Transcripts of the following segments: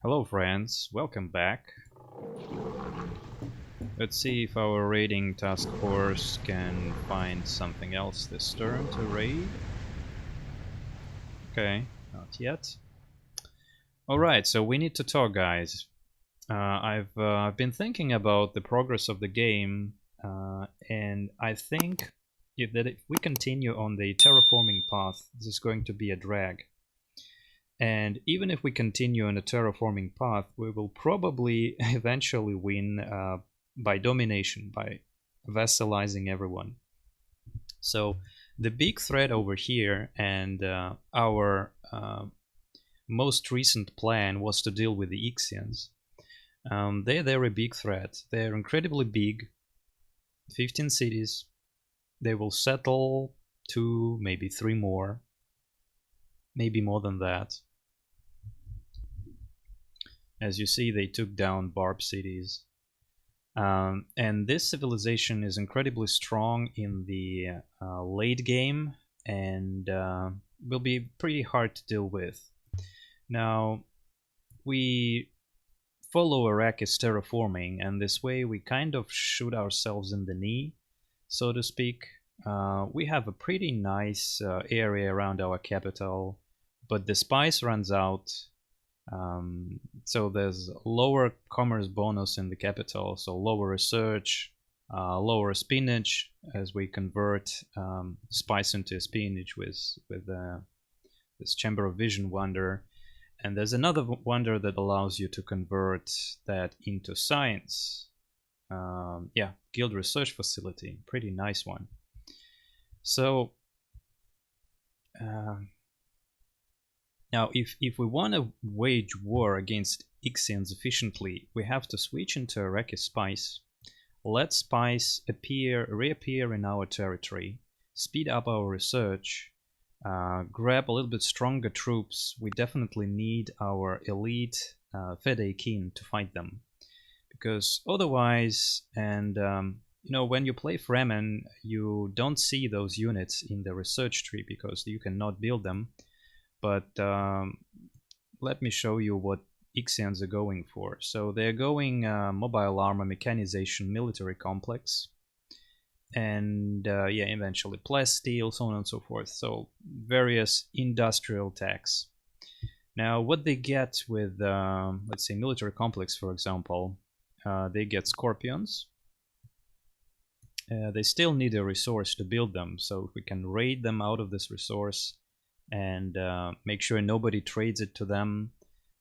Hello friends, welcome back. Let's see if our raiding task force can find something else this turn to raid. Okay, not yet. Alright, so we need to talk, guys. I've been thinking about the progress of the game, and I think if we continue on the terraforming path, this is going to be a drag. And even if we continue on a terraforming path, we will probably eventually win by domination, by vassalizing everyone. So the big threat over here, and our most recent plan was to deal with the Ixians. They're a big threat. They're incredibly big, 15 cities. They will settle 2, maybe 3 more, maybe more than that. As you see, they took down Barb cities. And this civilization is incredibly strong in the late game and will be pretty hard to deal with. Now, we follow Arrakis terraforming, and this way we kind of shoot ourselves in the knee, so to speak. We have a pretty nice area around our capital, but the spice runs out. So there's lower commerce bonus in the capital, so lower research, lower spinach as we convert spice into spinach with this Chamber of Vision wonder. And there's another wonder that allows you to convert that into science. Yeah, Guild Research Facility, pretty nice one. So now, if we want to wage war against Ixians efficiently, we have to switch into Arrakis Spice. Let Spice reappear in our territory, speed up our research, grab a little bit stronger troops. We definitely need our elite Fede kin to fight them. Because otherwise, and you know, when you play Fremen, you don't see those units in the research tree because you cannot build them. But let me show you what Ixians are going for. So they're going mobile armor, mechanization, military complex, and yeah, eventually plasteel, so on and so forth. So various industrial techs. Now, what they get with, let's say, military complex, for example, they get scorpions. They still need a resource to build them, so if we can raid them out of this resource and make sure nobody trades it to them,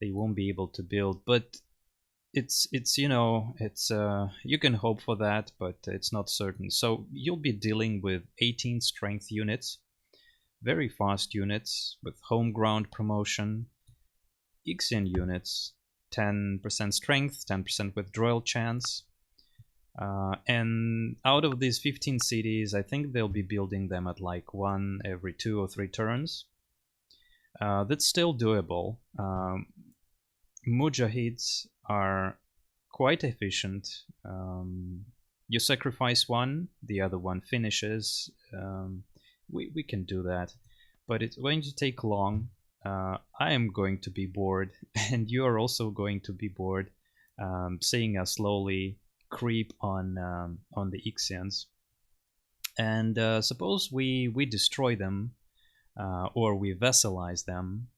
they won't be able to build. But it's you know, it's you can hope for that, but it's not certain. So you'll be dealing with 18 strength units, very fast units with home ground promotion. Ixian units, 10% strength, 10% withdrawal chance. And out of these 15 cities, I think they'll be building them at like 1 every 2 or 3 turns. That's still doable. Mujahids are quite efficient. You sacrifice one, the other one finishes. We can do that, but it's going to take long. I am going to be bored, and you are also going to be bored, seeing us slowly creep on the Ixians. And suppose we destroy them. Or we vassalize them.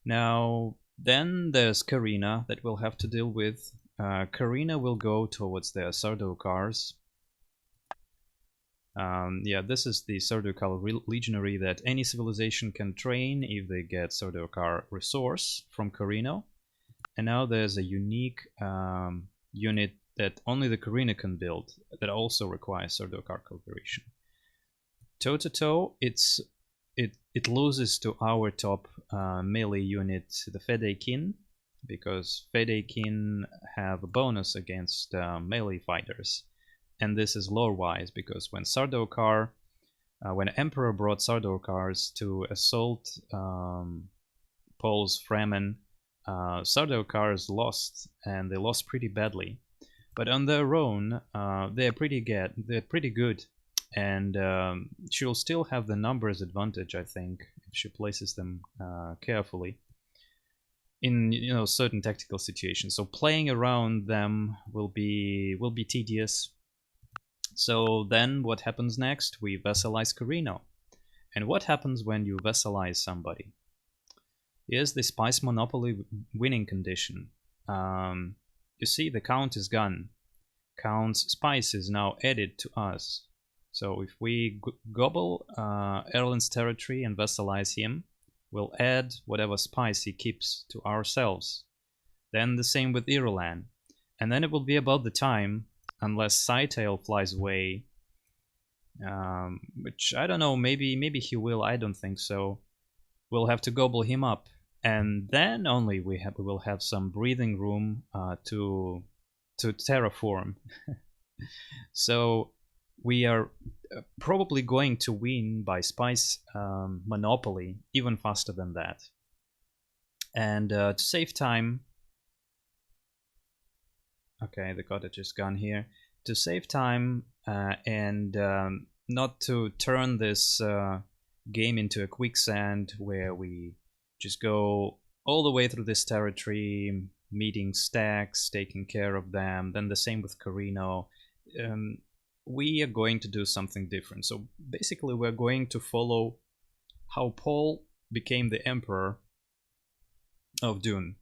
Now, then there's Karina that we'll have to deal with. Karina will go towards the Sardaukars. Yeah, this is the Sardaukar legionary that any civilization can train if they get Sardaukar resource from Karina. And now there's a unique unit that only the Karina can build that also requires Sardaukar cooperation. Toe-to-toe, it loses to our top melee unit, the Fede kin, because Fede kin have a bonus against melee fighters. And this is lore-wise, because when Sardaukar, when Emperor brought Sardaukars to assault Paul's Fremen, Sardaukars lost, and they lost pretty badly. But on their own, they're pretty good. And she'll still have the numbers advantage, I think, if she places them carefully. in certain tactical situations. So playing around them will be tedious. So then what happens next? We vassalize Carino. And what happens when you vassalize somebody? Here's the spice monopoly winning condition. You see, the count is gone. Count's spice is now added to us. So if we gobble Erlin's territory and vassalize him, we'll add whatever spice he keeps to ourselves. Then the same with Irulan. And then it will be about the time, unless Scytale flies away, which I don't know, maybe he will, I don't think so. We'll have to gobble him up. And then only we will have some breathing room to terraform. So we are probably going to win by spice monopoly even faster than that. And to save time, okay, the cottage is gone here. To save time and not to turn this game into a quicksand where we just go all the way through this territory, meeting stacks, taking care of them. Then the same with Carino. We are going to do something different. So basically, we're going to follow how Paul became the emperor of Dune.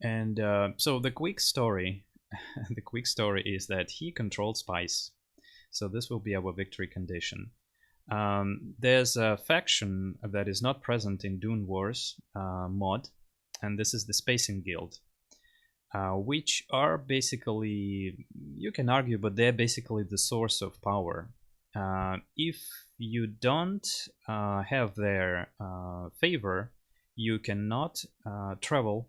And so the quick story, the quick story is that he controlled spice. So this will be our victory condition. There's a faction that is not present in Dune Wars mod, and this is the Spacing Guild, which are basically, you can argue, but they're basically the source of power. If you don't have their favor, you cannot travel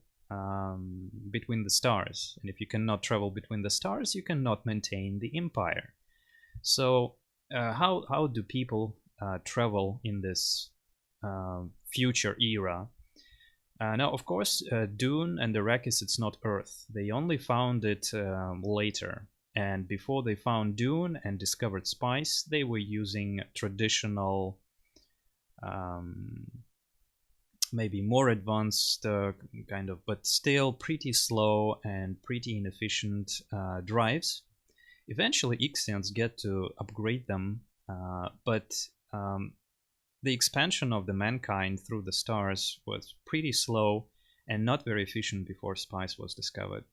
between the stars. And if you cannot travel between the stars, you cannot maintain the empire. So how do people travel in this future era? Now, of course, Dune and Arrakis, it's not Earth. They only found it later. And before they found Dune and discovered spice, they were using traditional, maybe more advanced kind of, but still pretty slow and pretty inefficient drives. Eventually, Ixians get to upgrade them, but the expansion of the mankind through the stars was pretty slow and not very efficient before spice was discovered.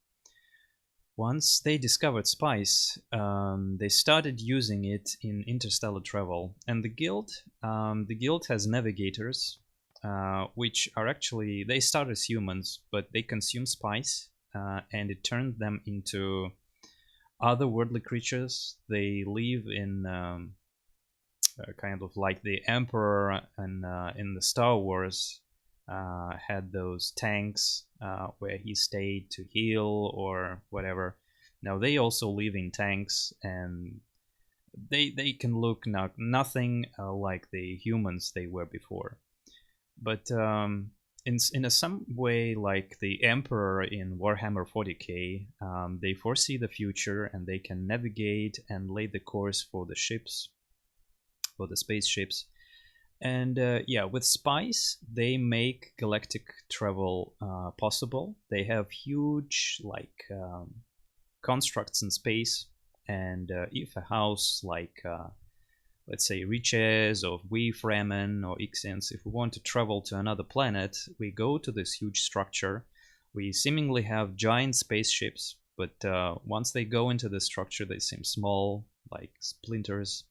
Once they discovered spice, they started using it in interstellar travel, and the guild has navigators, which are actually, they start as humans, but they consume spice, and it turned them into otherworldly creatures. They live in kind of like the Emperor and in the Star Wars had those tanks where he stayed to heal or whatever. Now they also live in tanks, and they can look nothing like the humans they were before. But in some way, like the Emperor in Warhammer 40k, they foresee the future and they can navigate and lay the course for the ships, for the spaceships. And yeah, with spice, they make galactic travel possible. They have huge constructs in space, and if a house like let's say Riches or we Fremen or Ixians, if we want to travel to another planet, we go to this huge structure. We seemingly have giant spaceships, but once they go into the structure, they seem small, like splinters.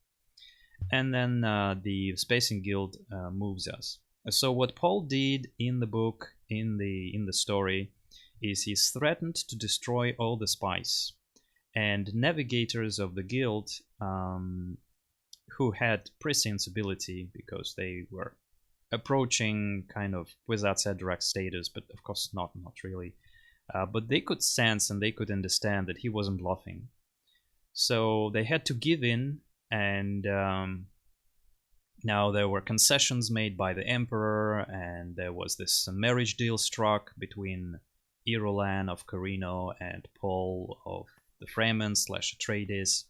And then the Spacing Guild moves us. So what Paul did in the book, in the story, is he's threatened to destroy all the spice. And navigators of the guild, who had prescience ability because they were approaching kind of Kwisatz Haderach status, but of course not really. But they could sense and they could understand that he wasn't bluffing. So they had to give in, and now there were concessions made by the Emperor, and there was this marriage deal struck between Irulan of Carino and Paul of the Fremen / Atreides.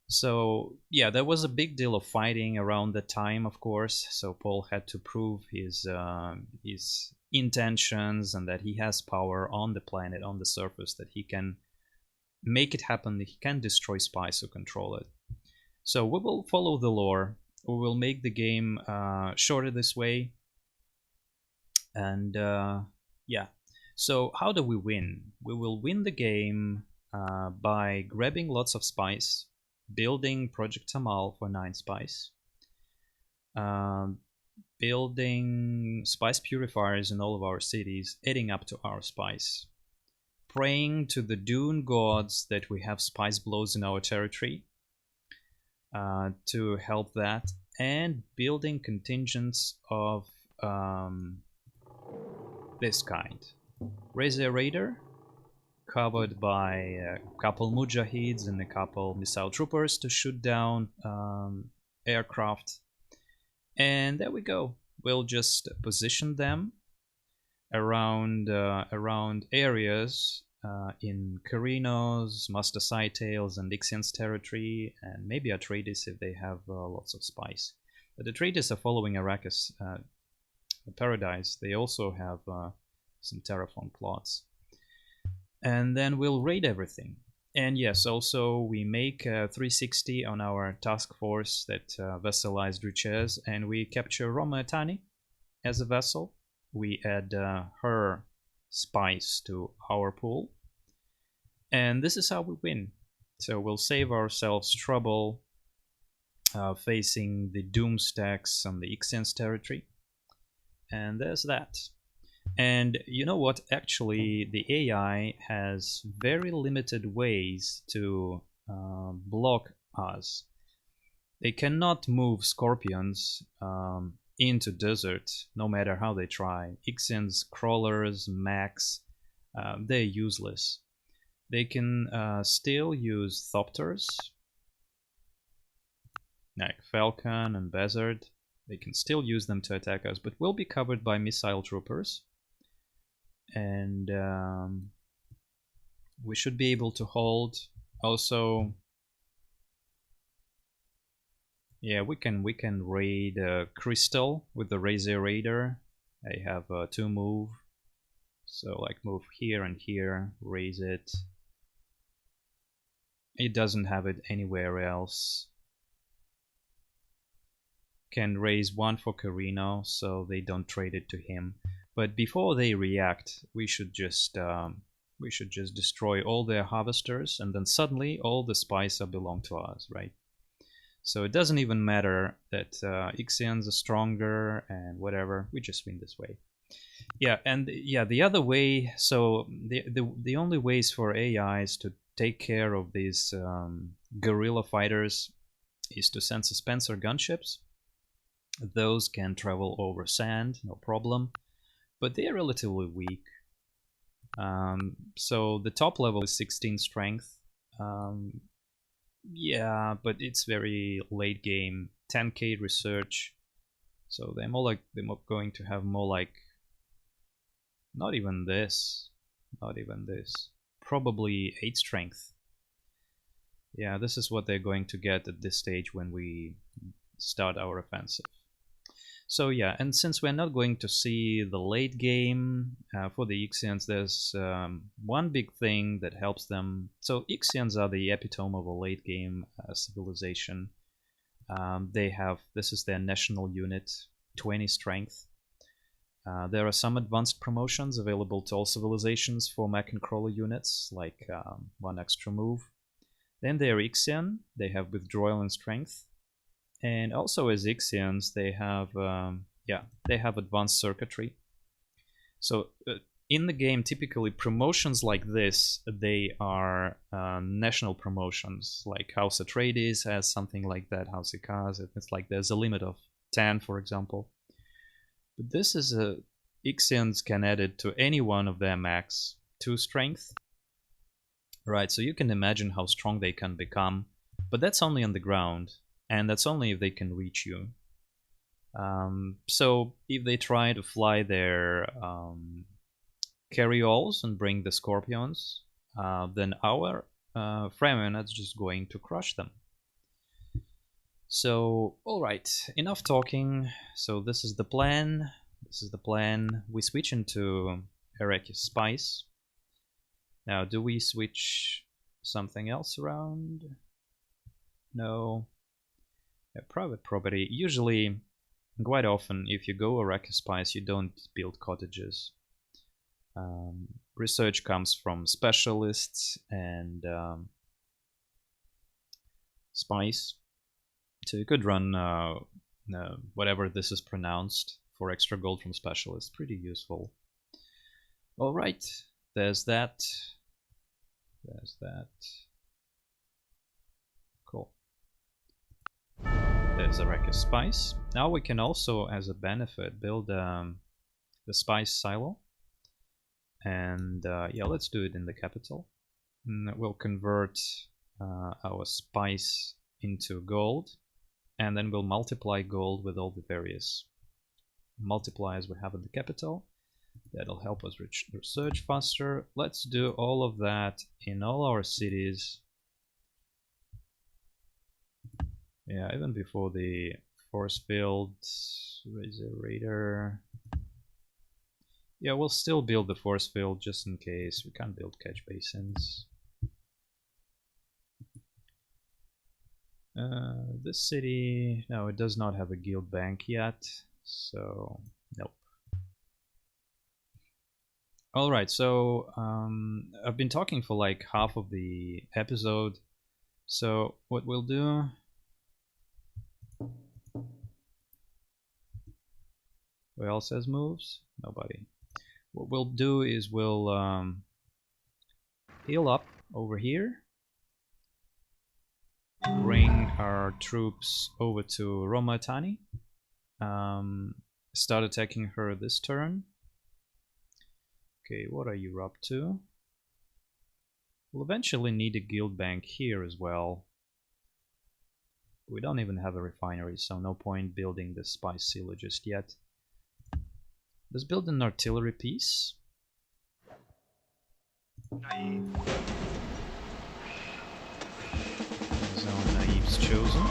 So yeah, there was a big deal of fighting around the time, of course. So Paul had to prove his intentions and that he has power on the planet, on the surface, that he can make it happen. He can destroy spies who control it. So we will follow the lore. We will make the game shorter this way, and yeah. So how do we win? We will win the game by grabbing lots of spice, building Project Tamal for 9 spice, um, building spice purifiers in all of our cities, adding up to our spice, praying to the Dune gods that we have spice blows in our territory to help that, and building contingents of this kind. Razor Raider, covered by a couple mujahids and a couple missile troopers to shoot down aircraft. And there we go. We'll just position them around areas in Carino's, Master Sightales, and Ixians territory, and maybe Atreides if they have lots of spice. But the Atreides are following Arrakis Paradise. They also have some terraform plots. And then we'll raid everything. And yes, also we make 360 on our task force that vesselized Riches, and we capture Roma Etani as a vessel. We add her spice to our pool, and this is how we win. So we'll save ourselves trouble facing the Doom stacks on the Ixians territory, and there's that. And you know what? Actually, the AI has very limited ways to block us. They cannot move scorpions into desert, no matter how they try. Ixians, crawlers, mechs, they're useless. They can still use thopters, like Falcon and Buzzard. They can still use them to attack us, but will be covered by missile troopers. And we should be able to hold. Also, yeah, we can raid Crystal with the Razor Raider. I have 2 move, so like move here and here, raise it. It doesn't have it anywhere else. Can raise 1 for Carino, so they don't trade it to him. But before they react, we should just destroy all their harvesters, and then suddenly all the spice belong to us, right? So it doesn't even matter that Ixians are stronger and whatever. We just win this way. Yeah, and yeah, the other way. So the only ways for AIs to take care of these guerrilla fighters is to send Suspensor gunships. Those can travel over sand, no problem. But they are relatively weak. So the top level is 16 strength. Yeah, but it's very late game. 10k research. So they're going to have more like not even this. Probably 8 strength. Yeah, this is what they're going to get at this stage when we start our offensive. So yeah, and since we're not going to see the late game for the Ixians, there's one big thing that helps them. So Ixians are the epitome of a late game civilization. This is their national unit, 20 strength. There are some advanced promotions available to all civilizations for mech and crawler units, like 1 extra move. Then they're Ixian, they have withdrawal and strength. And also as Ixians, they have advanced circuitry. So in the game, typically promotions like this, they are national promotions. Like House Atreides has something like that. House Ikaz, it's like there's a limit of 10, for example. But this is Ixians can add it to any one of their max 2 strength. Right, so you can imagine how strong they can become. But that's only on the ground. And that's only if they can reach you. So if they try to fly their carrioles and bring the scorpions, then our Fremen is just going to crush them. So, alright, enough talking. So this is the plan. This is the plan. We switch into Arrakis Spice. Now, do we switch something else around? No. Private property. Usually, quite often, if you go Arrakis Spice, you don't build cottages. Research comes from specialists and spice. So you could run whatever this is pronounced for extra gold from specialists. Pretty useful. Alright, there's that. There's that. Cool. There's Arrakis Spice. Now we can also, as a benefit, build the spice silo. And yeah, let's do it in the capital. We'll convert our spice into gold, and then we'll multiply gold with all the various multipliers we have in the capital. That'll help us research faster. Let's do all of that in all our cities. Yeah, even before the force field, Razor Raider. Yeah, we'll still build the force field just in case. We can't build catch basins. This city, no, it does not have a guild bank yet, so nope. Alright, so I've been talking for like half of the episode, so what we'll do... Who else has moves? Nobody. What we'll do is we'll heal up over here, bring our troops over to Romatani, start attacking her this turn. Okay, what are you up to? We'll eventually need a guild bank here as well. We don't even have a refinery, so no point building the spice silo just yet. Let's build an artillery piece. Naive. Zone Naive's chosen.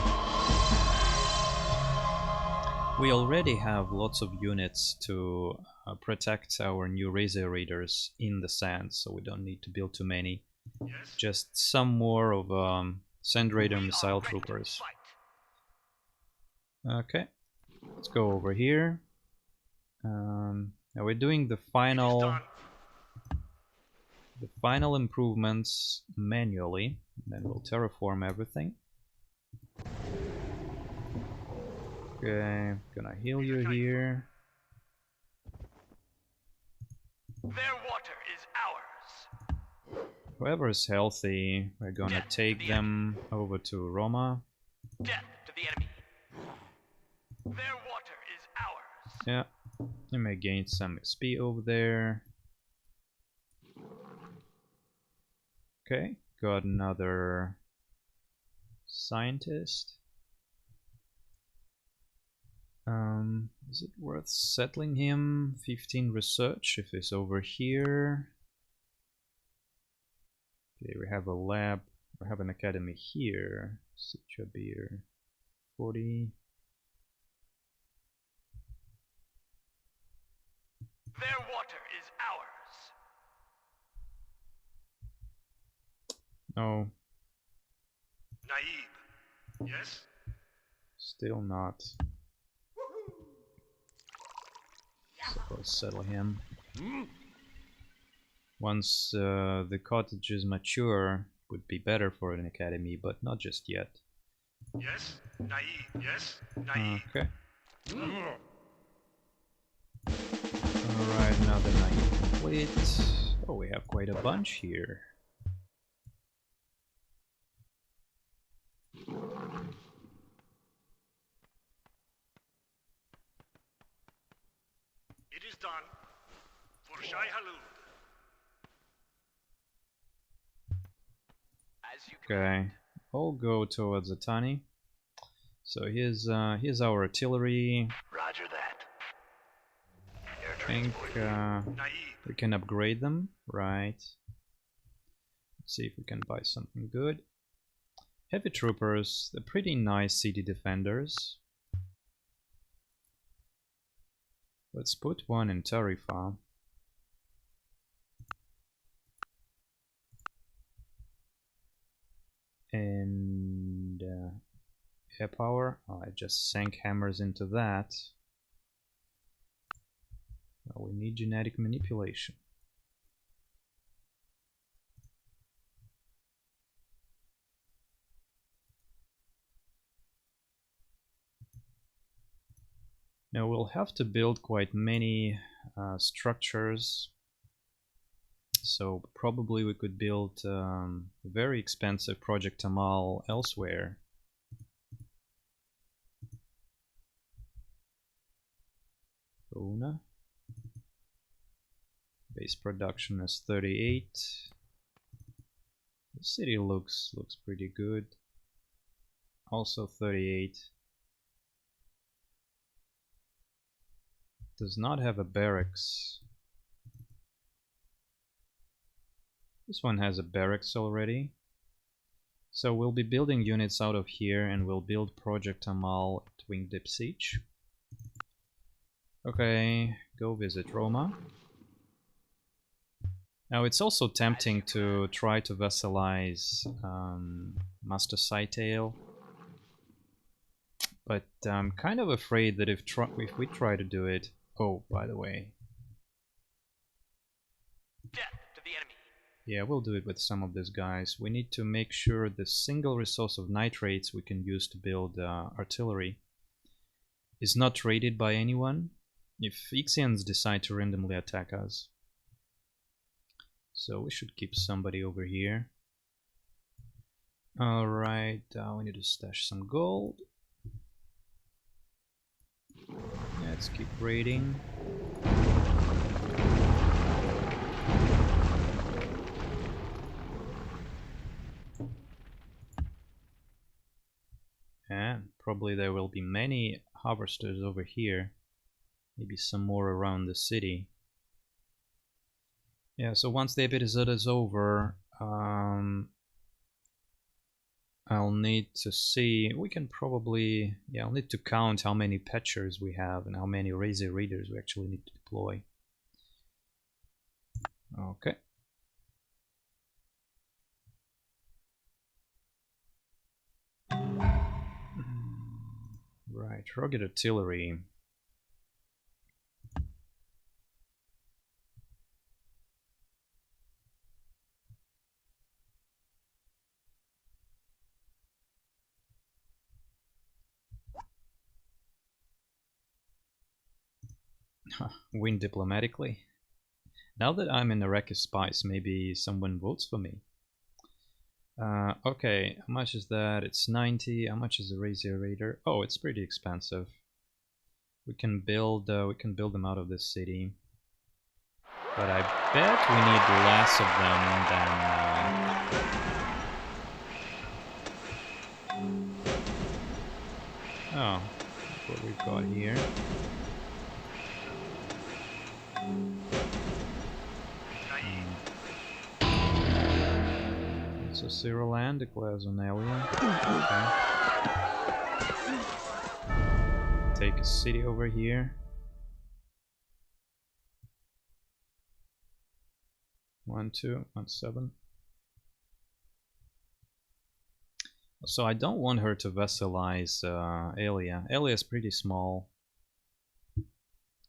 We already have lots of units to protect our new Razor Raiders in the sands, so we don't need to build too many. Yes. Just some more of Sand Raider missile troopers. Okay, let's go over here. Now we're doing the final improvements manually, then we'll terraform everything. Okay, gonna heal you here. Their water is ours. Whoever is healthy, we're gonna take them over to Roma. Death to the enemy. Their water is ours. Yeah, you may gain some XP over there. Okay, got another scientist. Is it worth settling him? 15 research if he's over here. Okay, we have a lab, we have an academy here. Sichabir, 40. Their water is ours. No, Naive. Yes? still not. Let's settle him. Once the cottages mature, would be better for an academy, but not just yet. Yes? Naive. Yes? Naive. Okay. Alright, another naive complete. Oh, we have quite a bunch here. It is done. For Shai Halud. As you Okay, I'll go towards Atani. So here's our artillery. Roger that. I think Naive. we can upgrade them, right? Let's see if we can buy something good. Heavy troopers, they're pretty nice city defenders. Let's put one in Tarifa. And air power. Oh, I just sank hammers into that. Well, we need genetic manipulation. Now we'll have to build quite many structures. So probably we could build a very expensive Project Amal elsewhere. Una. Base production is 38. The city looks pretty good. Also 38. Does not have a barracks. This one has a barracks already. So we'll be building units out of here and we'll build Project Amal at Wingdip Siege. Okay, go visit Roma. Now it's also tempting to try to vassalize Master Sightale. But I'm kind of afraid that if we try to do it... Oh, by the way. Death to the enemy. Yeah, we'll do it with some of these guys. We need to make sure the single resource of nitrates we can use to build artillery is not raided by anyone if Ixians decide to randomly attack us. So we should keep somebody over here. Alright, we need to stash some gold. Let's keep raiding. And probably there will be many harvesters over here. Maybe some more around the city. Yeah, so once the episode is over, I'll need to see, we can probably, yeah, I'll need to count how many patchers we have and how many Razor Readers we actually need to deploy. Okay. Right, rugged artillery. Win diplomatically. Now that I'm in Arrakis Spice, maybe someone votes for me. Okay, how much is that? It's 90. How much is a Razor Raider? Oh, it's pretty expensive. We can build them out of this city. But I bet we need less of them than... Oh, that's what we've got here. So Cyril Land declares an area. Okay. Take a city over here. 1, 2, 1, 7. So I don't want her to vassalize Elia. Elia is pretty small.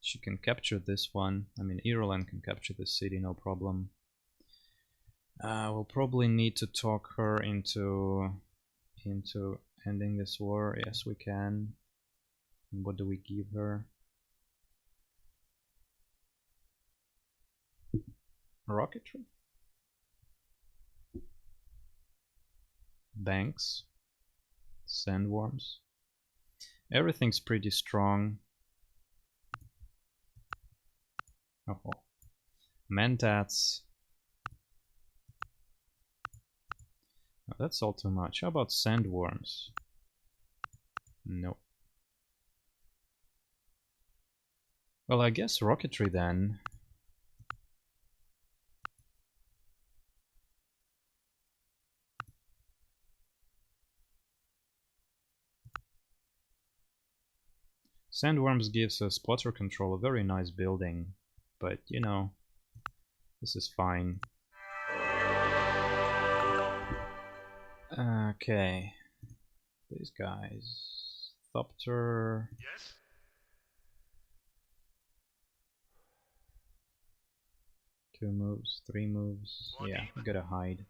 She can capture this one. I mean, Irulan can capture this city, no problem. We'll probably need to talk her into ending this war. Yes, we can. And what do we give her? Rocketry? Banks? Sandworms? Everything's pretty strong. Oh, Mentats. Oh, that's all too much. How about sandworms? No. Well, I guess rocketry then. Sandworms gives us plotter control, a very nice building, but you know, this is fine. Okay, these guys, Thopter. Yes? 2 moves, 3 moves. Yeah, we gotta hide.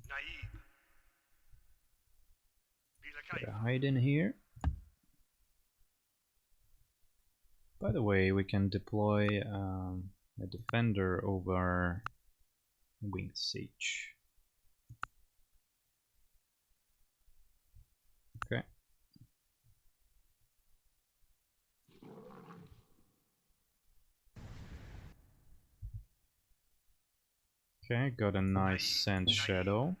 Naib. Gotta hide in here. By the way, we can deploy a defender over Winged Siege. Okay. Okay, got a nice Sand Shadow.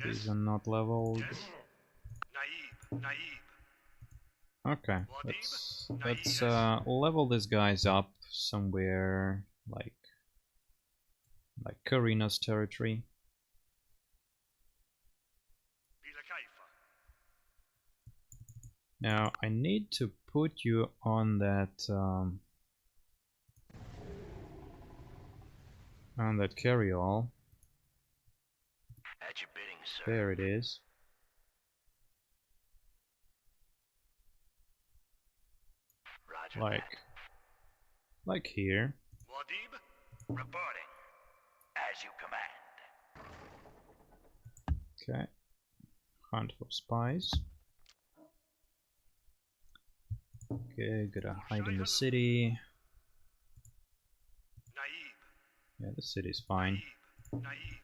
These are not leveled. Okay, let's level these guys up somewhere like Karina's territory. Now I need to put you on that carryall. At your bidding, sir. There it is. Roger like here. Muad'dib, reporting. As you command. Okay. Hunt for spies. Okay, gotta hide in the city. Naib. Yeah, the city's fine. Naib.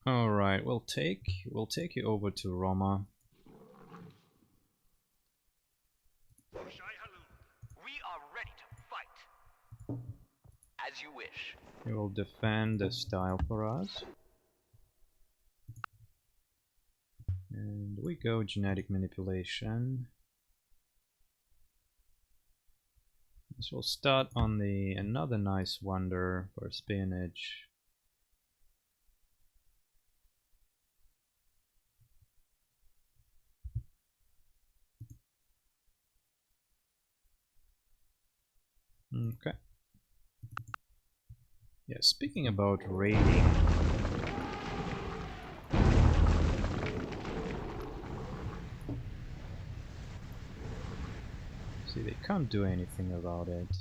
All right, we'll take you over to Roma. We are ready to fight. As you wish. You will defend this tile for us. And we go genetic manipulation. This will start on the another nice wonder for spionage. Okay. Yeah, speaking about raiding. See, they can't do anything about it.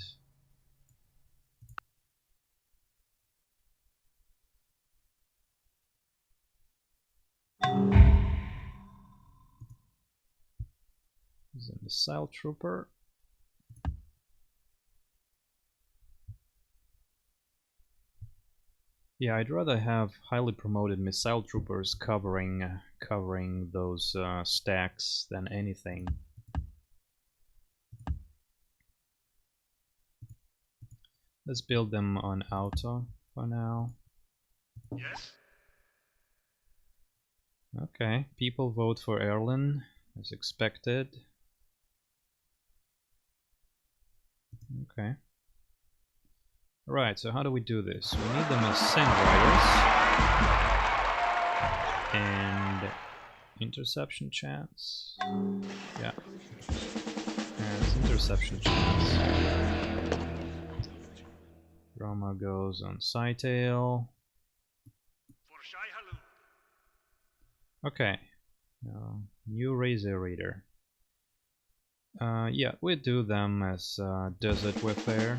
There's a missile trooper. Yeah, I'd rather have highly promoted missile troopers covering those stacks than anything. Let's build them on auto for now. Yes. Okay, people vote for Erlen as expected. Okay. Right, so how do we do this? We need them as Sand Riders. And interception chance. Yeah. And it's interception chance. Roma goes on Scytale. Okay. New Razor Reader. Yeah, we do them as Desert Warfare.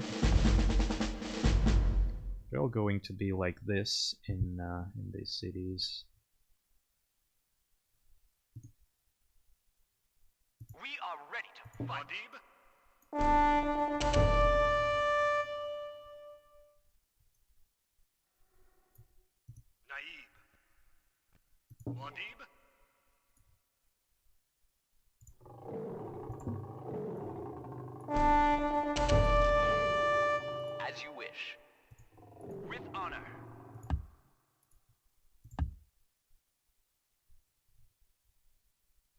They're all going to be like this in these cities. We are ready to fight. Naib. Muad'dib. As you wish. With honor.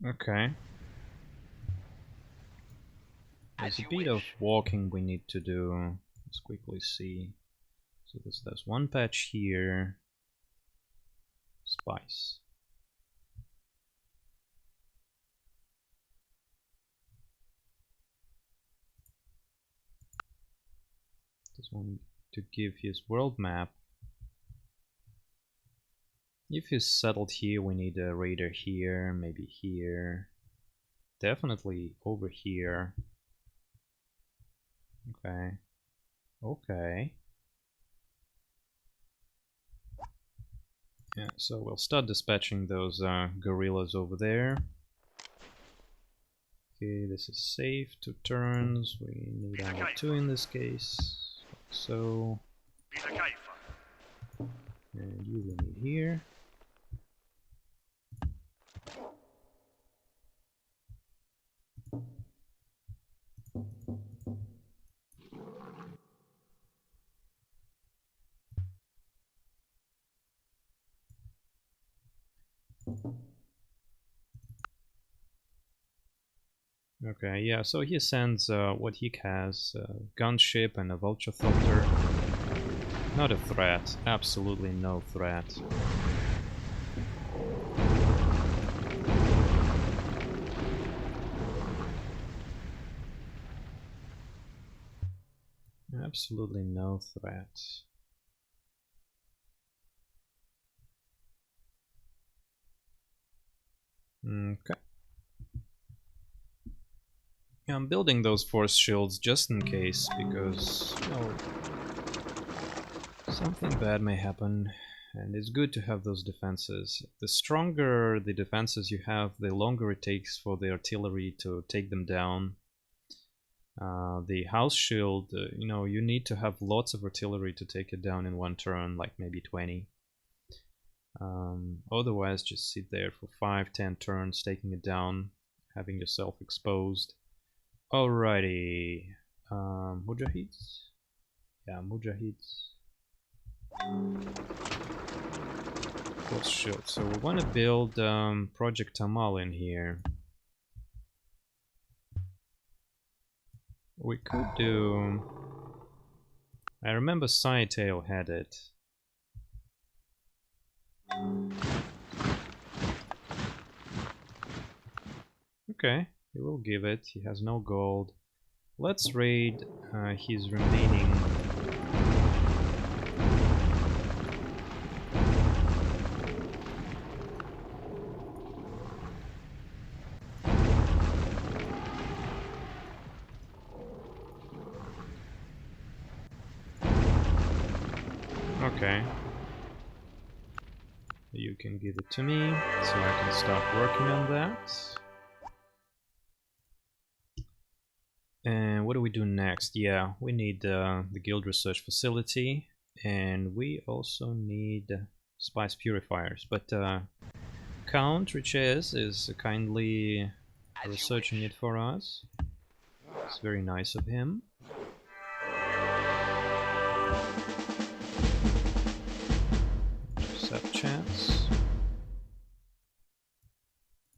Okay. There's a bit of walking we need to do. Let's quickly see. So there's one patch here. Spice. Just want to give his world map. If he's settled here, we need a raider here, maybe here. Definitely over here. Okay. Okay. Yeah, so we'll start dispatching those gorillas over there. Okay, this is safe. 2 turns. We need only 2 in this case. Like so. And you will need here. Okay, yeah, so he sends what he has, a gunship and a vulture filter. Not a threat, absolutely no threat. Absolutely no threat. Okay. I'm building those force shields just in case, because, you know, something bad may happen, and it's good to have those defenses. The stronger the defenses you have, the longer it takes for the artillery to take them down. The house shield, you know, you need to have lots of artillery to take it down in 1 turn, like maybe 20. Otherwise, just sit there for 5-10 turns, taking it down, having yourself exposed. Alrighty, Mujahids? Yeah, Mujahids. Force shield. So we want to build Project Tamal in here. We could do... I remember Scytale had it. Okay, he will give it. He has no gold. Let's raid his remaining... Okay. You can give it to me, so I can start working on that. And what do we do next? Yeah, we need the guild research facility, and we also need spice purifiers. But Count Riches is kindly researching it for us. It's very nice of him. Accept chats.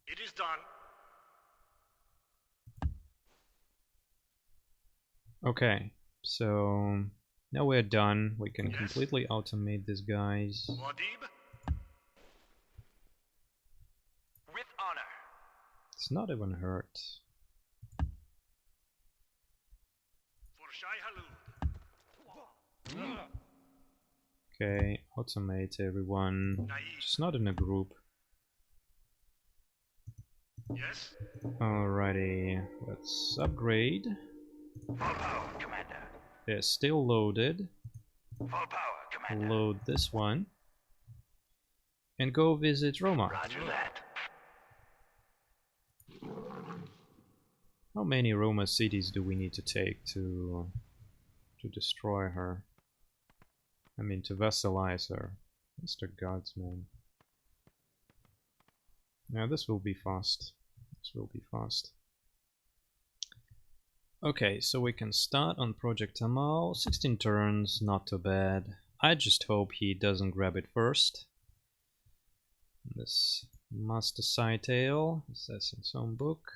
It is done. Okay, so now we're done. We can completely automate these guys. Muad'dib? With honor. It's not even hurt. For Shai Halud. Okay, automate everyone. Naive. Just not in a group. Yes? Alrighty, let's upgrade. Full power, Commander. They're still loaded. Full power, Commander. Load this one. And go visit Roma. Roger that. How many Roma cities do we need to take to destroy her? I mean, to vassalize her. Mr. Godsman. Now this will be fast. This will be fast. Okay, so we can start on Project Tamal. 16 turns, not too bad. I just hope he doesn't grab it first. This Master Scytale, Assassin's Own Book.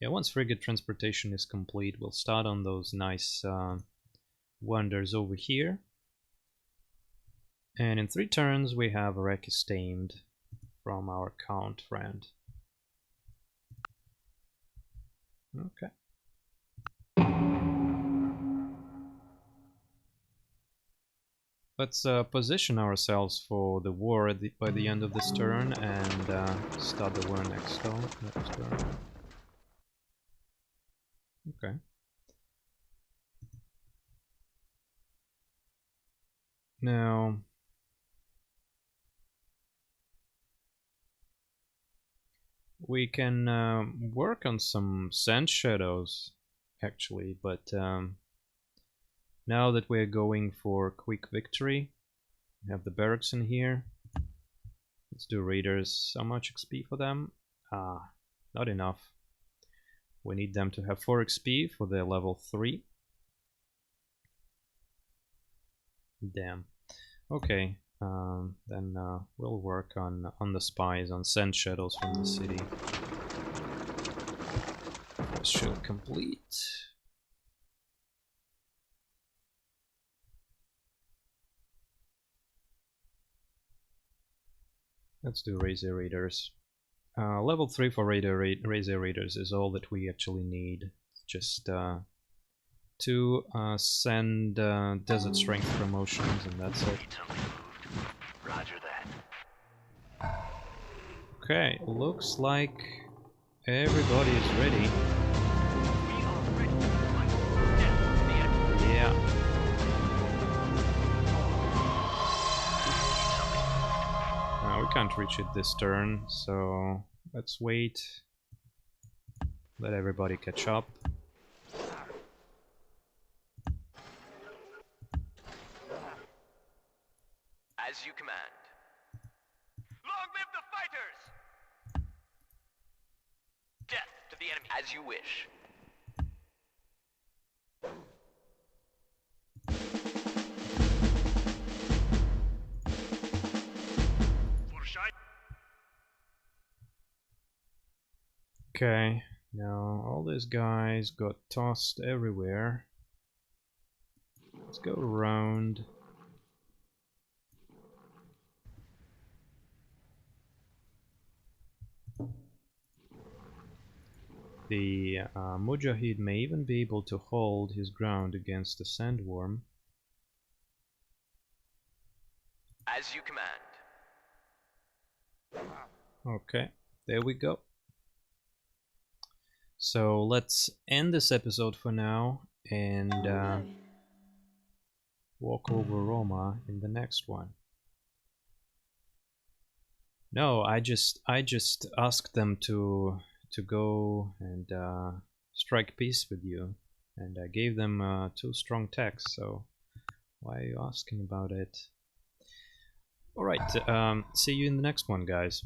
Yeah, once frigate transportation is complete, we'll start on those nice wonders over here. And in 3 turns we have Arrakis tamed from our Count friend. Okay. Let's position ourselves for the war by the end of this turn and start the war next turn. Okay. Now, we can work on some sand shadows, actually, but now that we're going for quick victory, we have the barracks in here. Let's do raiders. How much XP for them? Not enough. We need them to have 4 XP for their level 3. Damn. Okay, then we'll work on the spies, on sand shadows from the city. First shield complete. Let's do Razor Raiders. Level 3 for Razor Raiders is all that we actually need. Just 2 send Desert Strength promotions, and that's it. Roger that. Okay, looks like everybody is ready. We are ready to fight death to the enemy. Yeah. We can't reach it this turn, so let's wait. Let everybody catch up. As you command. Long live the fighters! Death to the enemy. As you wish. Okay, now all these guys got tossed everywhere. Let's go around. The Mujahid may even be able to hold his ground against the Sandworm. As you command. Okay, there we go. So let's end this episode for now and walk over Roma in the next one. No, I just asked them to go and strike peace with you, and I gave them 2 strong techs. So why are you asking about it? All right, see you in the next one, guys.